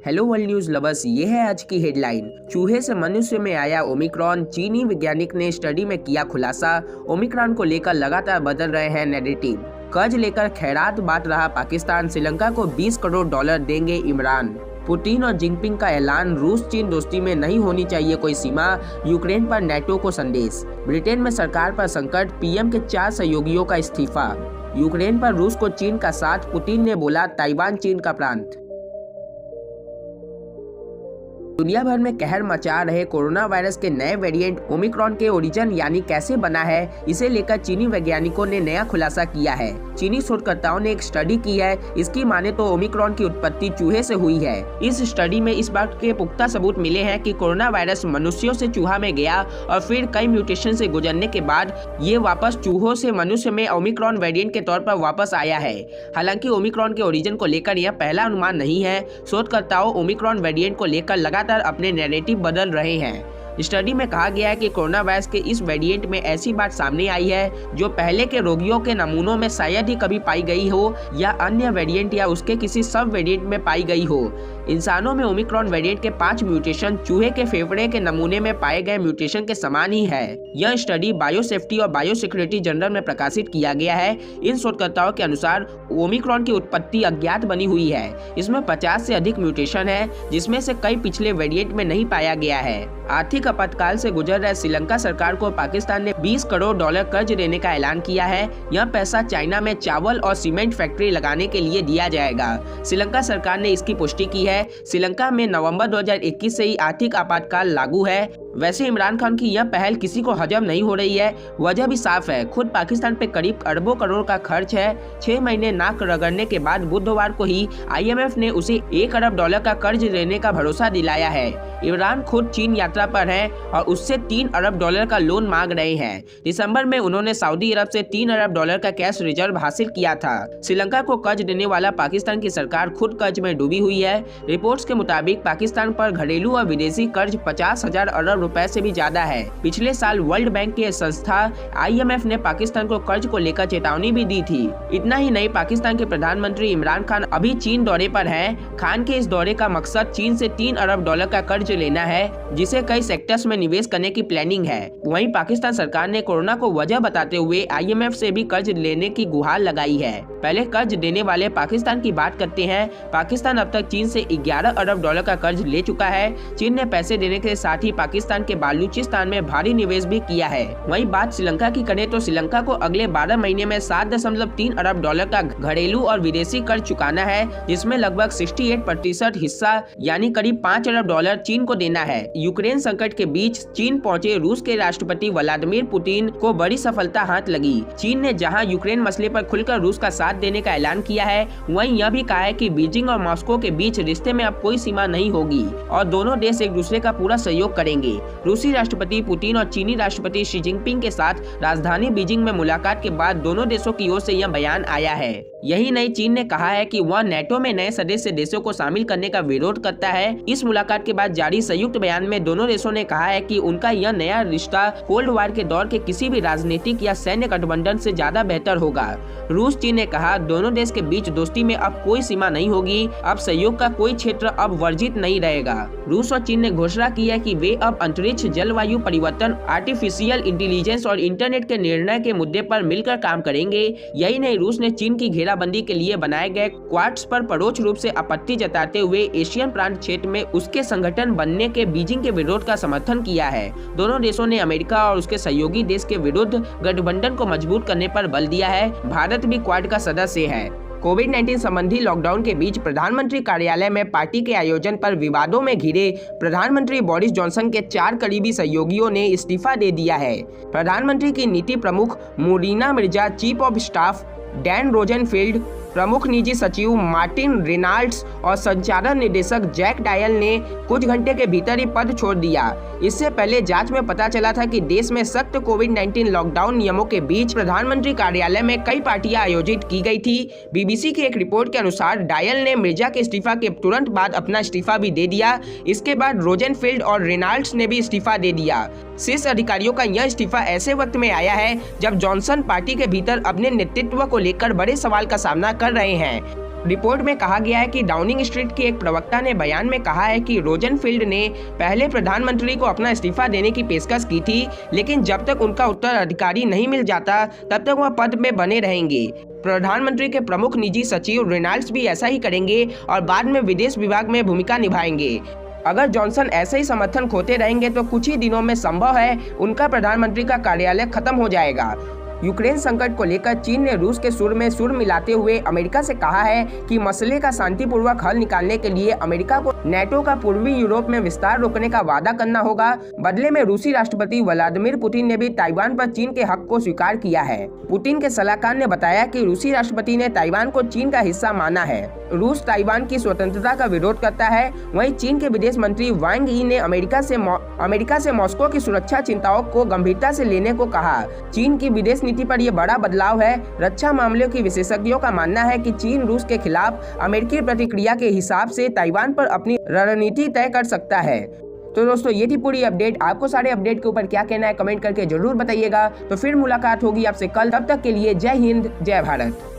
Hello world news lovers, ये है आज की हेडलाइन। चूहे से मनुष्य में आया ओमिक्रॉन, चीनी वैज्ञानिक ने स्टडी में किया खुलासा। ओमिक्रॉन को लेकर लगातार बदल रहे हैं नैरेटिव। कर्ज लेकर खैरात बांट रहा पाकिस्तान, श्रीलंका को 20 करोड़ डॉलर देंगे इमरान। पुतिन और जिनपिंग का ऐलान, रूस चीन दोस्ती में नहीं होनी चाहिए कोई सीमा। यूक्रेन पर नेटो को संदेश। ब्रिटेन में सरकार पर संकट, पीएम के 4 सहयोगियों का इस्तीफा। यूक्रेन पर रूस को चीन का साथ, पुतिन ने बोला ताइवान चीन का प्रांत। दुनिया भर में कहर मचा रहे कोरोना वायरस के नए वेरिएंट ओमिक्रॉन के ओरिजिन यानी कैसे बना है, इसे लेकर चीनी वैज्ञानिकों ने नया खुलासा किया है। चीनी शोधकर्ताओं ने एक स्टडी की है। इसकी माने तो ओमिक्रॉन की उत्पत्ति चूहे से हुई है। इस स्टडी में इस बात के पुख्ता सबूत मिले हैं कि कोरोना वायरस मनुष्यों से चूहा में गया और फिर कई म्यूटेशन से गुजरने के बाद ये वापस चूहों से मनुष्य में ओमिक्रॉन वेरिएंट के तौर पर वापस आया है। हालांकि ओमिक्रॉन के ओरिजिन को लेकर यह पहला अनुमान नहीं है। शोधकर्ताओं ओमिक्रॉन वेरिएंट को लेकर लगातार अपने नैरेटिव बदल रहे हैं। स्टडी में कहा गया है कि कोरोना वायरस के इस वेरिएंट में ऐसी बात सामने आई है जो पहले के रोगियों के नमूनों में शायद ही कभी पाई गई हो या अन्य वेरिएंट या उसके किसी सब वेरिएंट में पाई गई हो। इंसानों में ओमिक्रॉन वेरिएंट के 5 म्यूटेशन चूहे के फेफड़े के नमूने में पाए गए म्यूटेशन के समान ही है। यह स्टडी बायोसेफ्टी और बायोसिक्योरिटी जर्नल में प्रकाशित किया गया है। इन शोधकर्ताओं के अनुसार ओमिक्रॉन की उत्पत्ति अज्ञात बनी हुई है। इसमें 50 से अधिक म्यूटेशन है, जिसमें से कई पिछले वेरिएंट में नहीं पाया गया है। आर्थिक आपातकाल से गुजर रहे श्रीलंका सरकार को पाकिस्तान ने 20 करोड़ डॉलर कर्ज देने का ऐलान किया है। यह पैसा चाइना में चावल और सीमेंट फैक्ट्री लगाने के लिए दिया जाएगा। श्रीलंका सरकार ने इसकी पुष्टि की है। श्रीलंका में नवंबर 2021 से ही आर्थिक आपातकाल लागू है। वैसे इमरान खान की यह पहल किसी को हजम नहीं हो रही है। वजह भी साफ है, खुद पाकिस्तान पे करीब अरबों करोड़ का खर्च है। 6 महीने नाक रगड़ने के बाद बुधवार को ही IMF ने उसे 1 अरब डॉलर का कर्ज देने का भरोसा दिलाया है। इमरान खुद चीन यात्रा पर है और उससे 3 अरब डॉलर का लोन मांग रहे हैं। दिसंबर में उन्होंने सऊदी अरब से 3 अरब डॉलर का कैश रिजर्व हासिल किया था। श्रीलंका को कर्ज देने वाला पाकिस्तान की सरकार खुद कर्ज में डूबी हुई है। रिपोर्ट्स के मुताबिक पाकिस्तान पर घरेलू और विदेशी कर्ज 50,000 अरब रुपए से भी ज्यादा है। पिछले साल वर्ल्ड बैंक की संस्था IMF ने पाकिस्तान को कर्ज को लेकर चेतावनी भी दी थी। इतना ही नहीं, पाकिस्तान के प्रधानमंत्री इमरान खान अभी चीन दौरे पर हैं। खान के इस दौरे का मकसद चीन से 3 अरब डॉलर का कर्ज लेना है, जिसे कई सेक्टर्स में निवेश करने की प्लानिंग है। वहीं पाकिस्तान सरकार ने कोरोना को वजह बताते हुए IMF से भी कर्ज लेने की गुहार लगाई है। पहले कर्ज देने वाले पाकिस्तान की बात करते हैं। पाकिस्तान अब तक चीन से 11 अरब डॉलर का कर्ज ले चुका है। चीन ने पैसे देने के साथ ही पाकिस्तान के बालूचिस्तान में भारी निवेश भी किया है। वहीं बात श्रीलंका की करें तो श्रीलंका को अगले 12 महीने में 7.3 अरब डॉलर का घरेलू और विदेशी कर्ज चुकाना है, जिसमें लगभग 68% हिस्सा यानी करीब 5 अरब डॉलर चीन को देना है। यूक्रेन संकट के बीच चीन पहुंचे रूस के राष्ट्रपति व्लादिमीर पुतिन को बड़ी सफलता हाथ लगी। चीन ने जहां यूक्रेन मसले पर खुलकर रूस का साथ देने का ऐलान किया है, वहीं यह भी कहा है कि बीजिंग और मॉस्को के बीच रिश्ते में अब कोई सीमा नहीं होगी और दोनों देश एक दूसरे का पूरा सहयोग करेंगे। रूसी राष्ट्रपति पुतिन और चीनी राष्ट्रपति शी जिनपिंग के साथ राजधानी बीजिंग में मुलाकात के बाद दोनों देशों की ओर से यह बयान आया है। यही नहीं, चीन ने कहा है कि वह नेटो में नए सदस्य देशों को शामिल करने का विरोध करता है। इस मुलाकात के बाद जारी संयुक्त बयान में दोनों देशों ने कहा है कि उनका यह नया रिश्ता कोल्ड वार के दौर के किसी भी राजनीतिक या सैन्य गठबंधन से ज्यादा बेहतर होगा। रूस चीन ने कहा, दोनों देश के बीच दोस्ती में अब कोई सीमा नहीं होगी। अब सहयोग का कोई क्षेत्र अब वर्जित नहीं रहेगा। रूस और चीन ने घोषणा की है कि वे अब अंतरिक्ष, जलवायु परिवर्तन, आर्टिफिशियल इंटेलिजेंस और इंटरनेट के निर्णय के मुद्दे पर मिलकर काम करेंगे। यही नहीं, रूस ने चीन की घेराबंदी के लिए बनाए गए क्वाड्स पर परोक्ष रूप से आपत्ति जताते हुए एशियन प्रांत क्षेत्र में उसके संगठन बनने के बीजिंग के विरोध का समर्थन किया है। दोनों देशों ने अमेरिका और उसके सहयोगी देश के विरुद्ध गठबंधन को मजबूत करने पर बल दिया है। भारत भी क्वाड का सदस्य है। कोविड-19 संबंधी लॉकडाउन के बीच प्रधानमंत्री कार्यालय में पार्टी के आयोजन पर विवादों में घिरे प्रधानमंत्री बोरिस जॉनसन के 4 करीबी सहयोगियों ने इस्तीफा दे दिया है। प्रधानमंत्री की नीति प्रमुख Munira Mirza, chief of staff Dan Rosenfield, प्रमुख निजी सचिव मार्टिन रेनाल्ड्स और संचालन निदेशक जैक डायल ने कुछ घंटे के भीतर ही पद छोड़ दिया। इससे पहले जांच में पता चला था कि देश में सख्त कोविड-19 लॉकडाउन नियमों के बीच प्रधानमंत्री कार्यालय में कई पार्टियां आयोजित की गई थी। BBC की एक रिपोर्ट के अनुसार डायल ने मिर्जा के इस्तीफा के तुरंत बाद अपना इस्तीफा भी दे दिया। इसके बाद रोजेनफील्ड और रेनाल्ड्स ने भी इस्तीफा दे दिया। शीर्ष अधिकारियों का यह इस्तीफा ऐसे वक्त में आया है जब जॉनसन पार्टी के भीतर अपने नेतृत्व को लेकर बड़े सवाल का सामना कर रहे हैं। रिपोर्ट में कहा गया है कि डाउनिंग स्ट्रीट के एक प्रवक्ता ने बयान में कहा है कि रोजनफील्ड ने पहले प्रधानमंत्री को अपना इस्तीफा देने की पेशकश की थी, लेकिन जब तक उनका उत्तराधिकारी नहीं मिल जाता तब तक वह पद में बने रहेंगे। प्रधानमंत्री के प्रमुख निजी सचिव रेनॉल्ड्स भी ऐसा ही करेंगे और बाद में विदेश विभाग में भूमिका निभाएंगे। अगर जॉनसन ऐसे ही समर्थन खोते रहेंगे तो कुछ ही दिनों में संभव है उनका प्रधानमंत्री का कार्यालय खत्म हो जाएगा। यूक्रेन संकट को लेकर चीन ने रूस के सुर में सुर मिलाते हुए अमेरिका से कहा है कि मसले का शांतिपूर्वक हल निकालने के लिए अमेरिका को नेटो का पूर्वी यूरोप में विस्तार रोकने का वादा करना होगा। बदले में रूसी राष्ट्रपति व्लादिमीर पुतिन ने भी ताइवान पर चीन के हक को स्वीकार किया है। पुतिन के सलाहकार ने बताया कि रूसी राष्ट्रपति ने ताइवान को चीन का हिस्सा माना है। रूस ताइवान की स्वतंत्रता का विरोध करता है। वहीं चीन के विदेश मंत्री वांग यी ने अमेरिका से मॉस्को की सुरक्षा चिंताओं को गंभीरता से लेने को कहा। चीन की विदेश नीति पर यह बड़ा बदलाव है। रक्षा मामलों के विशेषज्ञों का मानना है कि चीन रूस के खिलाफ अमेरिकी प्रतिक्रिया के हिसाब से ताइवान पर अपनी रणनीति तय कर सकता है। तो दोस्तों ये थी पूरी अपडेट। आपको सारे अपडेट के ऊपर क्या कहना है कमेंट करके जरूर बताइएगा। तो फिर मुलाकात होगी आपसे कल, तब तक के लिए जय हिंद जय भारत।